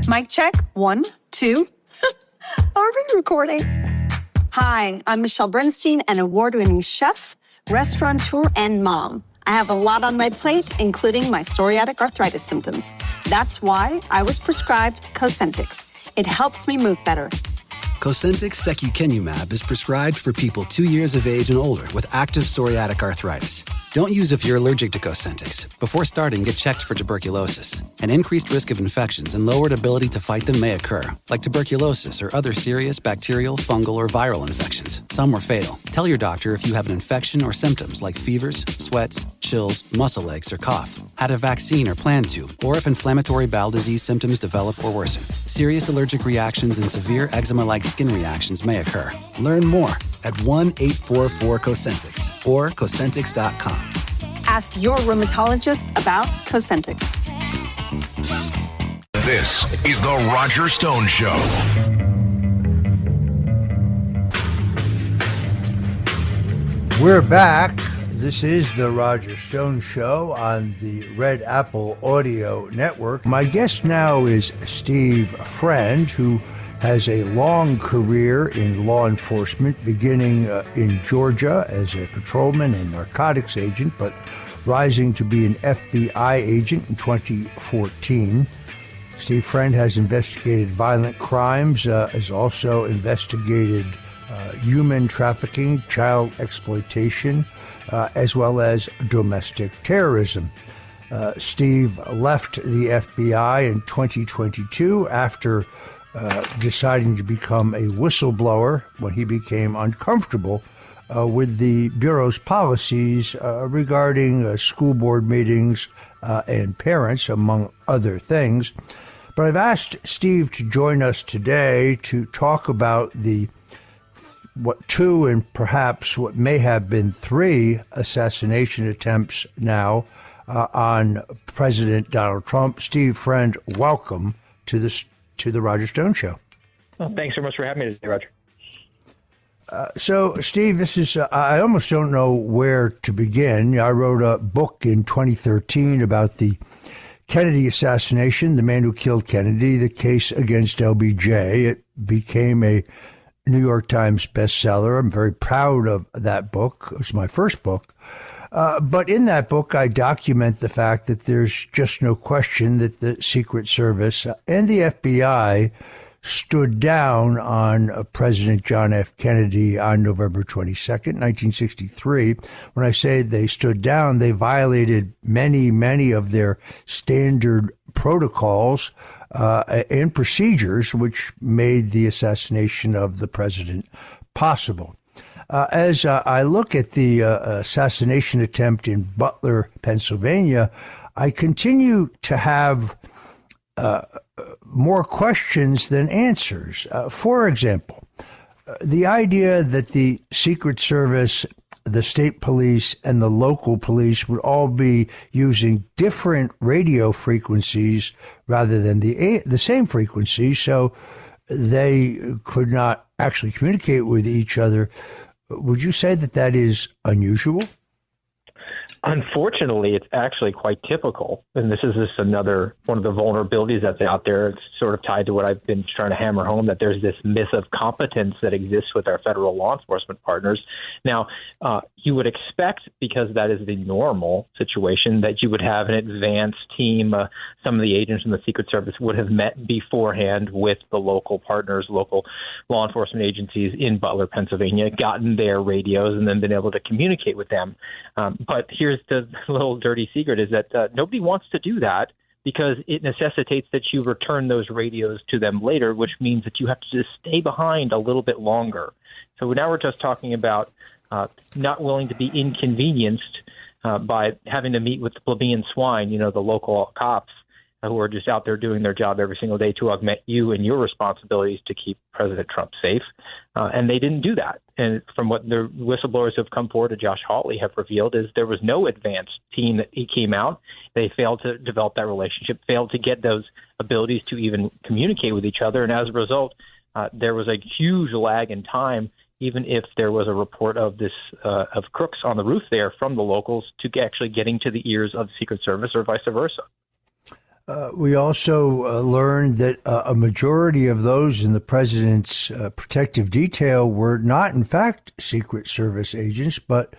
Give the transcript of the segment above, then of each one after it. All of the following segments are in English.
Mic check. 1, 2. Are we recording? Hi, I'm Michelle Bernstein, an award-winning chef, restaurateur, and mom. I have a lot on my plate, including my psoriatic arthritis symptoms. That's why I was prescribed Cosentyx. It helps me move better. Cosentyx secukinumab is prescribed for people 2 years of age and older with active psoriatic arthritis. Don't use if you're allergic to Cosentyx. Before starting, get checked for tuberculosis. An increased risk of infections and lowered ability to fight them may occur, like tuberculosis or other serious bacterial, fungal, or viral infections. Some were fatal. Tell your doctor if you have an infection or symptoms like fevers, sweats, chills, muscle aches, or cough, had a vaccine or plan to, or if inflammatory bowel disease symptoms develop or worsen. Serious allergic reactions and severe eczema-like skin reactions may occur. Learn more at 1-844-COSENTYX or Cosentyx.com. Ask your rheumatologist about Cosentyx. This is The Roger Stone Show. We're back. This is The Roger Stone Show on the Red Apple Audio Network. My guest now is Steve Friend, who has a long career in law enforcement, beginning in Georgia as a patrolman and narcotics agent, but rising to be an FBI agent in 2014. Steve Friend has investigated violent crimes, has also investigated human trafficking, child exploitation, as well as domestic terrorism. Steve left the FBI in 2022 after deciding to become a whistleblower when he became uncomfortable with the Bureau's policies regarding school board meetings and parents, among other things. But I've asked Steve to join us today to talk about what two and perhaps what may have been three assassination attempts now on President Donald Trump. Steve Friend, welcome to the Roger Stone Show. Well, thanks so much for having me today, Roger. So, Steve, this is, I almost don't know where to begin. I wrote a book in 2013 about the Kennedy assassination, the man who killed Kennedy, the case against LBJ. It became a New York Times bestseller. I'm very proud of that book. It was my first book. But in that book, I document the fact that there's just no question that the Secret Service and the FBI stood down on President John F. Kennedy on November 22nd, 1963. When I say they stood down, they violated many of their standard protocols and procedures, which made the assassination of the president possible. As I look at the assassination attempt in Butler, Pennsylvania, I continue to have more questions than answers. For example, the idea that the Secret Service, the state police, and the local police would all be using different radio frequencies rather than the same frequency, so they could not actually communicate with each other. Would you say that that is unusual? Unfortunately, it's actually quite typical. And this is just another one of the vulnerabilities that's out there. It's sort of tied to what I've been trying to hammer home, that there's this myth of competence that exists with our federal law enforcement partners. Now, you would expect, because that is the normal situation, that you would have an advanced team. Some of the agents in the Secret Service would have met beforehand with the local partners, local law enforcement agencies in Butler, Pennsylvania, gotten their radios, and then been able to communicate with them. But here's the little dirty secret, is that nobody wants to do that, because it necessitates that you return those radios to them later, which means that you have to just stay behind a little bit longer. So now we're just talking about not willing to be inconvenienced by having to meet with the plebeian swine, the local cops who are just out there doing their job every single day to augment you and your responsibilities to keep President Trump safe. And they didn't do that. And from what the whistleblowers who have come forward to Josh Hawley have revealed, is there was no advanced team that he came out. They failed to develop that relationship, failed to get those abilities to even communicate with each other. And as a result, there was a huge lag in time, even if there was a report of this of crooks on the roof there from the locals, to actually getting to the ears of the Secret Service, or vice versa. We also learned that a majority of those in the president's protective detail were not, in fact, Secret Service agents, but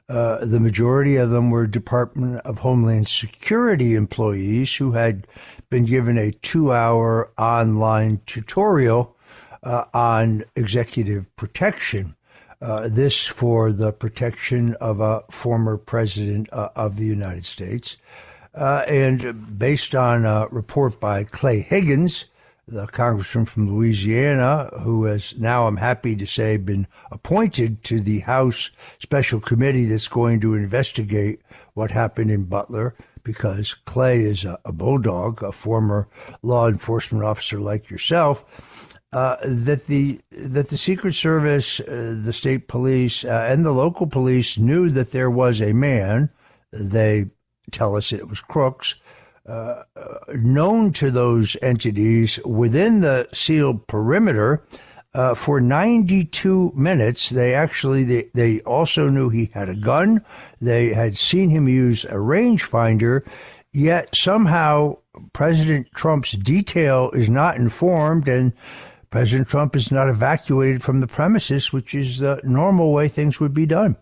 the majority of them were Department of Homeland Security employees who had been given a 2-hour online tutorial on executive protection. This for the protection of a former president of the United States. And based on a report by Clay Higgins, the congressman from Louisiana, who has now, I'm happy to say, been appointed to the House Special Committee that's going to investigate what happened in Butler, because Clay is a bulldog, a former law enforcement officer like yourself, that the Secret Service, the state police, and the local police knew that there was a man, they tell us it was Crooks, known to those entities within the sealed perimeter for 92 minutes. They also knew he had a gun. They had seen him use a rangefinder, yet somehow President Trump's detail is not informed, and President Trump is not evacuated from the premises, which is the normal way things would be done.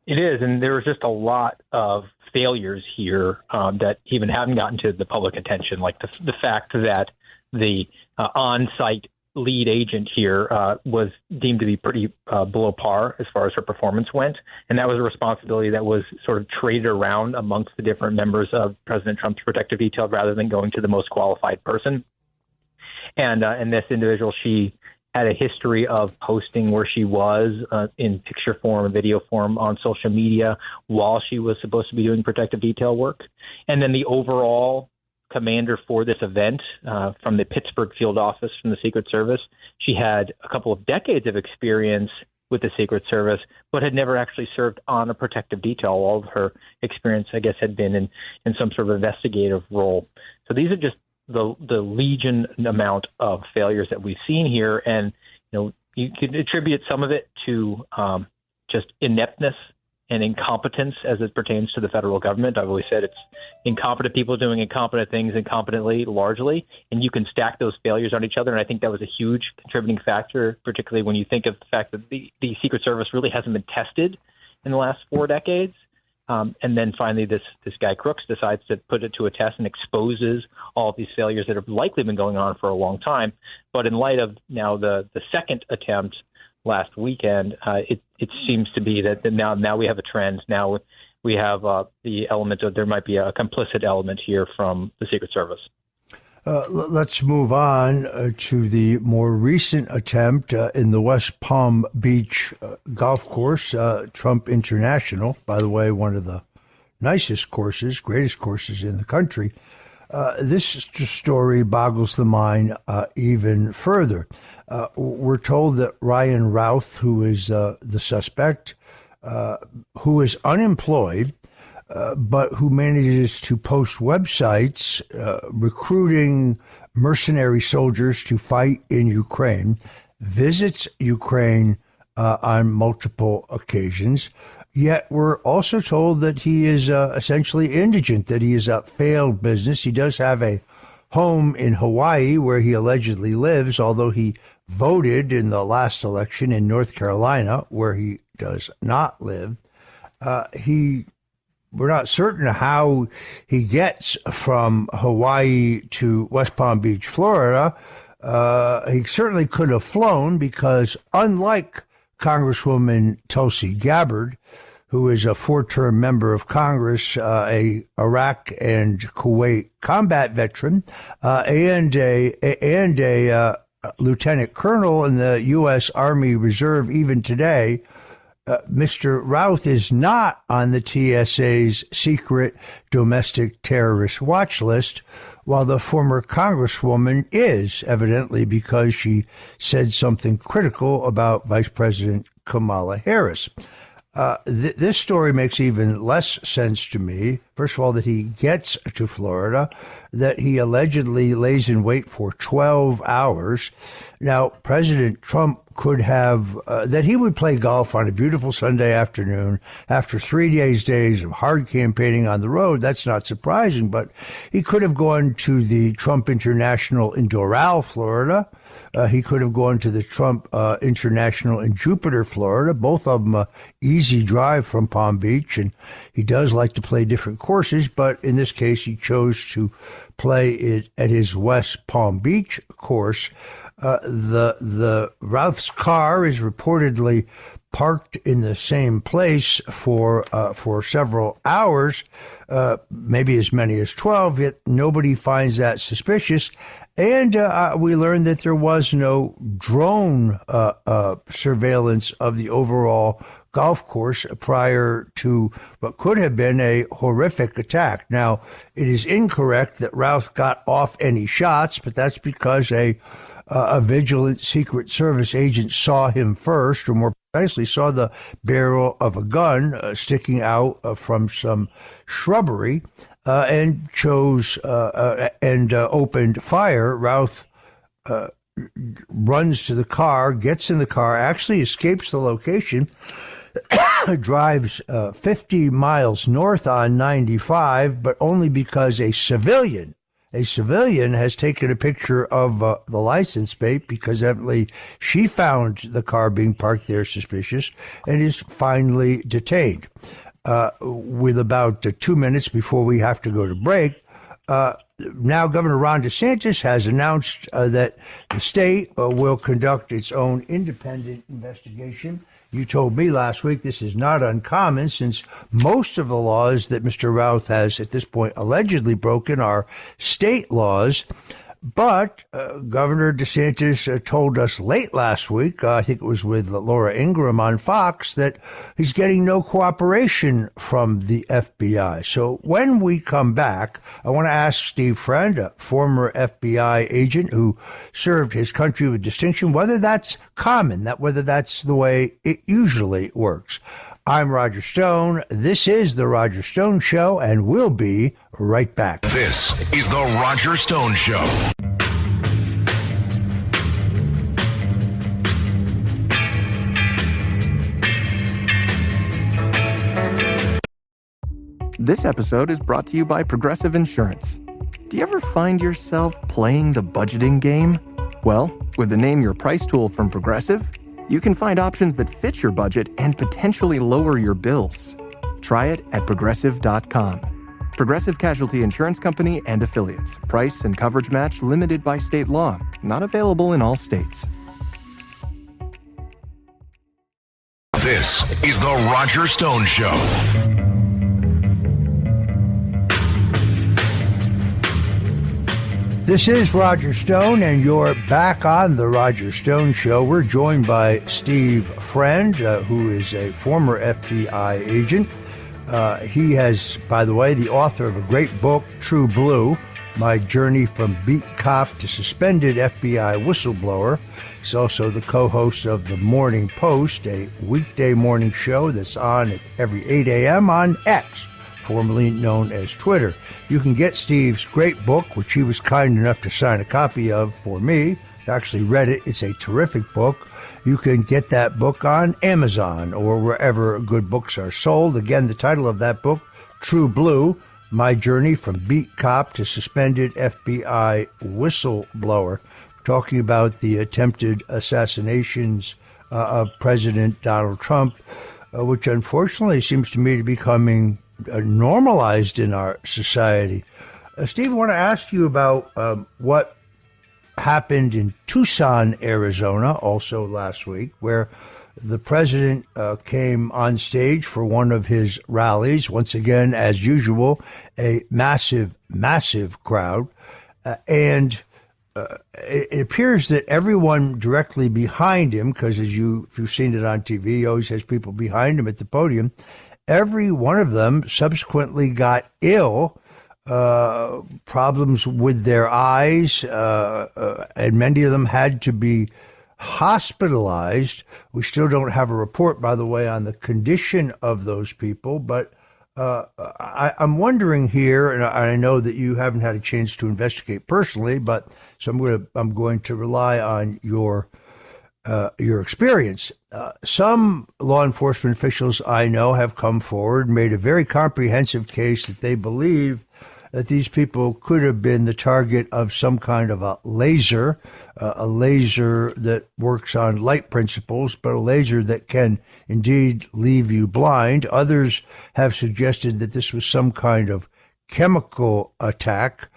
It is, and there was just a lot of failures here that even haven't gotten to the public attention, like the fact that the on-site lead agent here was deemed to be pretty below par as far as her performance went, and that was a responsibility that was sort of traded around amongst the different members of President Trump's protective detail rather than going to the most qualified person. And this individual, she had a history of posting where she was in picture form, video form on social media while she was supposed to be doing protective detail work. And then the overall commander for this event from the Pittsburgh field office from the Secret Service, she had a couple of decades of experience with the Secret Service, but had never actually served on a protective detail. All of her experience, I guess, had been in some sort of investigative role. So these are just the legion amount of failures that we've seen here. And, you could attribute some of it to just ineptness and incompetence as it pertains to the federal government. I've always said it's incompetent people doing incompetent things incompetently, largely, and you can stack those failures on each other. And I think that was a huge contributing factor, particularly when you think of the fact that the Secret Service really hasn't been tested in the last 4 decades. And then finally, this guy Crooks decides to put it to a test and exposes all of these failures that have likely been going on for a long time. But in light of now the second attempt last weekend, it seems to be that now we have a trend. Now we have the element of there might be a complicit element here from the Secret Service. Let's move on to the more recent attempt in the West Palm Beach golf course, Trump International, by the way, one of the nicest courses, greatest courses in the country. This story boggles the mind even further. We're told that Ryan Routh, who is the suspect, who is unemployed, but who manages to post websites recruiting mercenary soldiers to fight in Ukraine, visits Ukraine on multiple occasions. Yet we're also told that he is essentially indigent, that he is a failed business. He does have a home in Hawaii where he allegedly lives, although he voted in the last election in North Carolina, where he does not live. We're not certain how he gets from Hawaii to West Palm Beach, Florida. He certainly could have flown because, unlike Congresswoman Tulsi Gabbard, who is a 4-term member of Congress, a Iraq and Kuwait combat veteran, and a lieutenant colonel in the U.S. Army Reserve even today, Mr. Routh is not on the TSA's secret domestic terrorist watch list, while the former Congresswoman is, evidently because she said something critical about Vice President Kamala Harris. This story makes even less sense to me. First of all, that he gets to Florida, that he allegedly lays in wait for 12 hours. Now, President Trump could have, that he would play golf on a beautiful Sunday afternoon after 3 days of hard campaigning on the road. That's not surprising, but he could have gone to the Trump International in Doral, Florida. He could have gone to the Trump International in Jupiter, Florida. Both of them easy drive from Palm Beach, and he does like to play different courses, but in this case, he chose to play it at his West Palm Beach course. The Ralph's car is reportedly parked in the same place for several hours, maybe as many as 12, yet nobody finds that suspicious. And we learned that there was no drone surveillance of the overall golf course prior to what could have been a horrific attack. Now, it is incorrect that Ralph got off any shots, but that's because a vigilant Secret Service agent saw him first, or more precisely saw the barrel of a gun sticking out from some shrubbery, and chose and opened fire. Ralph runs to the car, gets in the car, actually escapes the location, drives 50 miles north on 95, but only because a civilian has taken a picture of the license plate, because evidently she found the car being parked there suspicious, and is finally detained. With about 2 minutes before we have to go to break, now Governor Ron DeSantis has announced that the state will conduct its own independent investigation. You told me last week this is not uncommon, since most of the laws that Mr. Routh has at this point allegedly broken are state laws. But Governor DeSantis told us late last week, I think it was with Laura Ingraham on Fox, that he's getting no cooperation from the FBI. So when we come back, I want to ask Steve Friend, a former FBI agent who served his country with distinction, whether that's common, whether that's the way it usually works. I'm Roger Stone. This is The Roger Stone Show, and we'll be right back. This is The Roger Stone Show. This episode is brought to you by Progressive Insurance. Do you ever find yourself playing the budgeting game? Well, with the Name Your Price tool from Progressive, you can find options that fit your budget and potentially lower your bills. Try it at Progressive.com. Progressive Casualty Insurance Company and Affiliates. Price and coverage match limited by state law. Not available in all states. This is The Roger Stone Show. This is Roger Stone, and you're back on The Roger Stone Show. We're joined by Steve Friend, who is a former FBI agent. He has, by the way, the author of a great book, True Blue, My Journey from Beat Cop to Suspended FBI Whistleblower. He's also the co-host of The Morning Post, a weekday morning show that's on at every 8 a.m. on X, formerly known as Twitter. You can get Steve's great book, which he was kind enough to sign a copy of for me. I actually read it. It's a terrific book. You can get that book on Amazon or wherever good books are sold. Again, the title of that book, True Blue, My Journey from Beat Cop to Suspended FBI Whistleblower. We're talking about the attempted assassinations of President Donald Trump, which unfortunately seems to me to be becoming normalized in our society. Steve, I want to ask you about what happened in Tucson, Arizona, also last week, where the president came on stage for one of his rallies. Once again, as usual, a massive crowd. And it appears that everyone directly behind him, because if you've seen it on TV, he always has people behind him at the podium. Every one of them subsequently got ill, problems with their eyes, and many of them had to be hospitalized. We still don't have a report, by the way, on the condition of those people, but I'm wondering here, and I know that you haven't had a chance to investigate personally, but so I'm going to rely on your experience. Some law enforcement officials I know have come forward, made a very comprehensive case that they believe that these people could have been the target of some kind of a laser that works on light principles, but a laser that can indeed leave you blind. Others have suggested that this was some kind of chemical attack.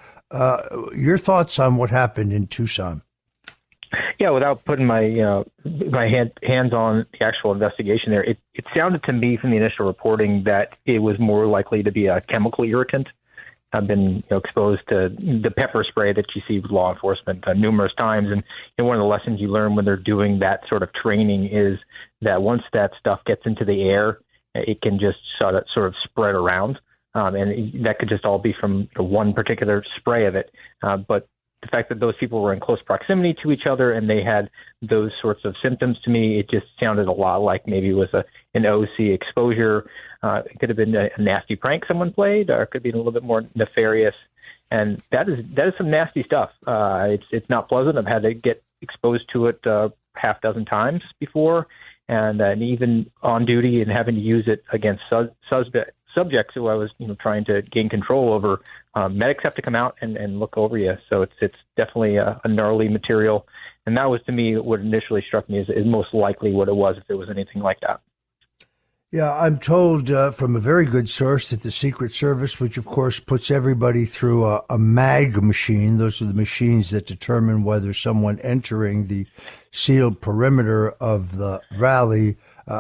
Your thoughts on what happened in Tucson? Yeah, without putting my hands on the actual investigation there, it sounded to me from the initial reporting that it was more likely to be a chemical irritant. I've been exposed to the pepper spray that you see with law enforcement numerous times. And one of the lessons you learn when they're doing that sort of training is that once that stuff gets into the air, it can just sort of spread around. And that could just all be from one particular spray of it. But the fact that those people were in close proximity to each other and they had those sorts of symptoms, to me, it just sounded a lot like maybe it was an OC exposure. It could have been a nasty prank someone played, or it could be a little bit more nefarious. And that is some nasty stuff. It's not pleasant. I've had to get exposed to it half dozen times before, and even on duty and having to use it against subjects who I was trying to gain control over. Medics have to come out and look over you. So it's definitely a gnarly material. And that was, to me, what initially struck me as most likely what it was if there was anything like that. Yeah, I'm told from a very good source that the Secret Service, which of course puts everybody through a mag machine, those are the machines that determine whether someone entering the sealed perimeter of the rally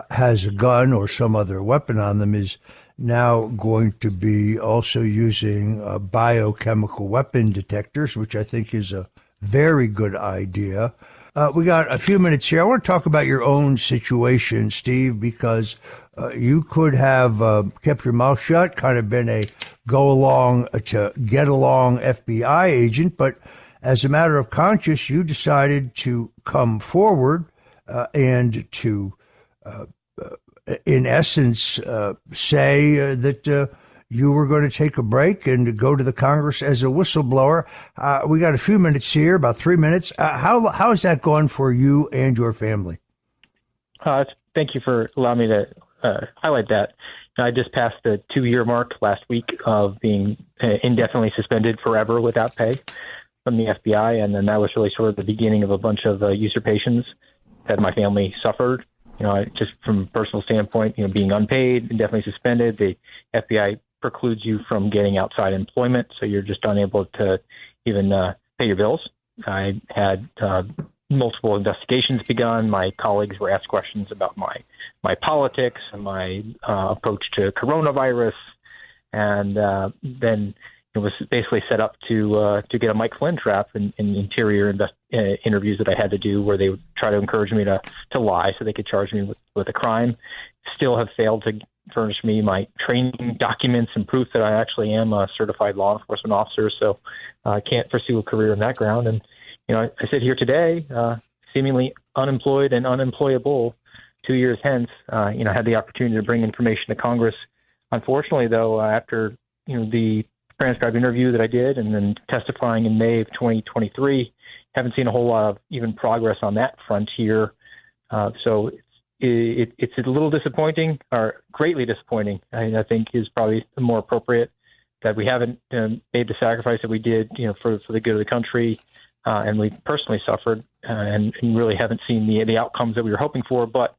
has a gun or some other weapon on them, is now going to be also using biochemical weapon detectors, which I think is a very good idea. We got a few minutes here. I want to talk about your own situation, Steve, because you could have kept your mouth shut, kind of been a go along to get along FBI agent, but as a matter of conscience, you decided to come forward and to, in essence, say that you were going to take a break and go to the Congress as a whistleblower. We got a few minutes here, about 3 minutes. How is that going for you and your family? Thank you for allowing me to highlight that. I just passed the 2-year mark last week of being indefinitely suspended forever without pay from the FBI, and then that was really sort of the beginning of a bunch of usurpations that my family suffered. Just from a personal standpoint, being unpaid, indefinitely suspended, the FBI precludes you from getting outside employment, so you're just unable to even pay your bills. I had multiple investigations begun. My colleagues were asked questions about my politics and my approach to coronavirus, and then it was basically set up to get a Mike Flynn trap in interior interviews that I had to do, where they would try to encourage me to lie so they could charge me with a crime. Still have failed to furnish me my training documents and proof that I actually am a certified law enforcement officer. So I can't pursue a career in that ground. And I sit here today, seemingly unemployed and unemployable. 2 years hence, I had the opportunity to bring information to Congress. Unfortunately, though, after the transcribed interview that I did and then testifying in May of 2023, haven't seen a whole lot of even progress on that frontier. So it's a little disappointing, or greatly disappointing, I think is probably more appropriate, that we haven't made the sacrifice that we did, for the good of the country. And we personally suffered and really haven't seen the outcomes that we were hoping for. But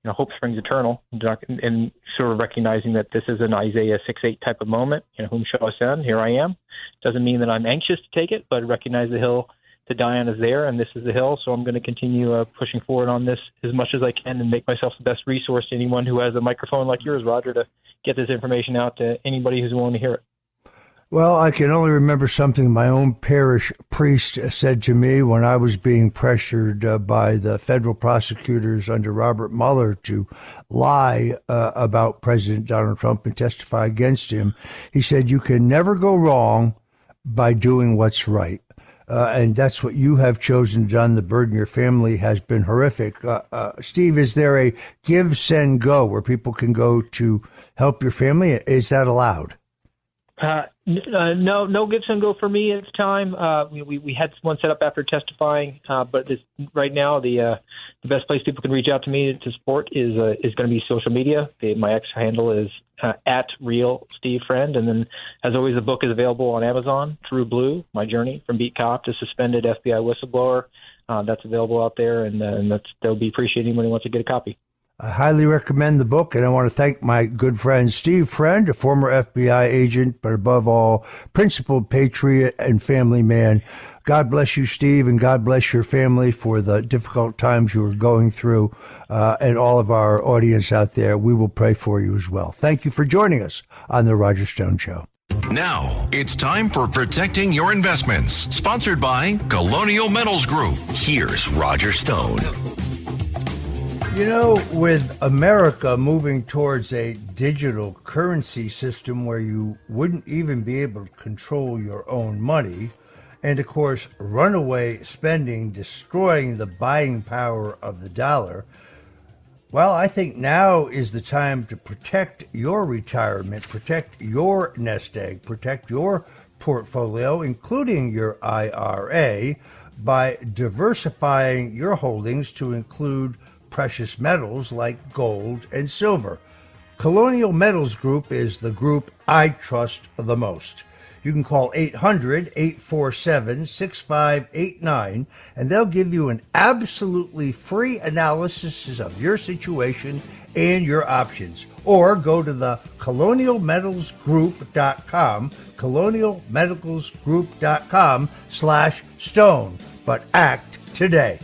hope springs eternal, and sort of recognizing that this is an Isaiah 6:8 type of moment. Whom shall I send? Here I am. Doesn't mean that I'm anxious to take it, but recognize the hill to die on is there, and this is the hill. So I'm going to continue pushing forward on this as much as I can and make myself the best resource to anyone who has a microphone like yours, Roger, to get this information out to anybody who's willing to hear it. Well, I can only remember something my own parish priest said to me when I was being pressured by the federal prosecutors under Robert Mueller to lie about President Donald Trump and testify against him. He said, "You can never go wrong by doing what's right." and that's what you have chosen, John. The burden your family has been horrific. Steve, is there a Give, Send, Go where people can go to help your family? Is that allowed? No Give, Send, Go for me at the time. We had one set up after testifying, but right now the best place people can reach out to me to support is going to be social media. My X handle is at Real Steve Friend, and then as always, the book is available on Amazon through Blue. My journey from beat cop to suspended FBI whistleblower. That's available out there, and they'll be appreciating anyone who wants to get a copy. I highly recommend the book, and I want to thank my good friend Steve Friend, a former FBI agent, but above all, principled patriot and family man. God bless you, Steve, and God bless your family for the difficult times you are going through, and all of our audience out there. We will pray for you as well. Thank you for joining us on The Roger Stone Show. Now, it's time for Protecting Your Investments, sponsored by Colonial Metals Group. Here's Roger Stone. You know, with America moving towards a digital currency system where you wouldn't even be able to control your own money, and of course, runaway spending destroying the buying power of the dollar, well, I think now is the time to protect your retirement, protect your nest egg, protect your portfolio, including your IRA, by diversifying your holdings to include precious metals like gold and silver. Colonial Metals Group is the group I trust the most. You can call 800-847-6589, and they'll give you an absolutely free analysis of your situation and your options. Or go to the colonialmetalsgroup.com, colonialmetalsgroup.com/stone. But act today.